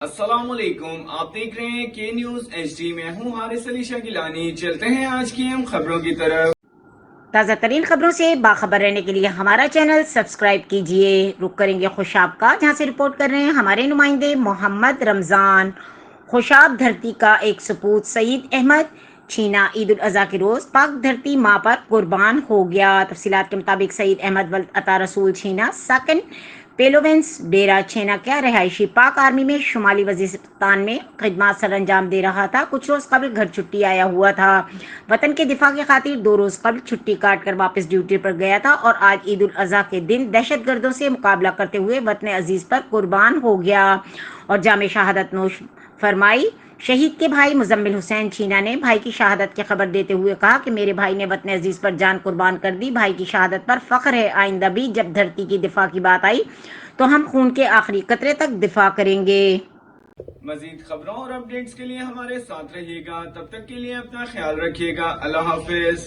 السلام علیکم، آپ دیکھ رہے ہیں کے نیوز ایچ ڈی۔ میں ہوں حارث علی شاہ گیلانی۔ چلتے ہیں آج کی اہم خبروں کی طرف۔ تازہ ترین خبروں سے باخبر رہنے کے لیے ہمارا چینل سبسکرائب کیجئے۔ رک کریں گے خوشاب کا، جہاں سے رپورٹ کر رہے ہیں ہمارے نمائندے محمد رمضان۔ خوشاب دھرتی کا ایک سپوت سعید احمد چھینا عید الاضحیٰ کے روز پاک دھرتی ماں پر قربان ہو گیا۔ تفصیلات کے مطابق سعید احمد ولد عطا رسول چھینا ساکن پیلوینس ڈیرہ چھینا کا رہائشی پاک آرمی میں شمالی وزیرستان میں خدمات سر انجام دے رہا تھا۔ کچھ روز قبل گھر چھٹی آیا ہوا تھا۔ وطن کے دفاع کی خاطر 2 روز قبل چھٹی کاٹ کر واپس ڈیوٹی پر گیا تھا اور آج عید الاضحیٰ کے دن دہشت گردوں سے مقابلہ کرتے ہوئے وطن عزیز پر قربان ہو گیا اور جامع شہادت نوش فرمائی۔ شہید کے بھائی مزمل حسین چھینا نے بھائی کی شہادت کی خبر دیتے ہوئے کہا کہ میرے بھائی نے وطن عزیز پر جان قربان کر دی۔ بھائی کی شہادت پر فخر ہے۔ آئندہ بھی جب دھرتی کی دفاع کی بات آئی تو ہم خون کے آخری قطرے تک دفاع کریں گے۔ مزید خبروں اور اپڈیٹس کے لیے ہمارے ساتھ رہیے گا۔ تب تک کے لیے اپنا خیال رکھیے گا۔ اللہ حافظ۔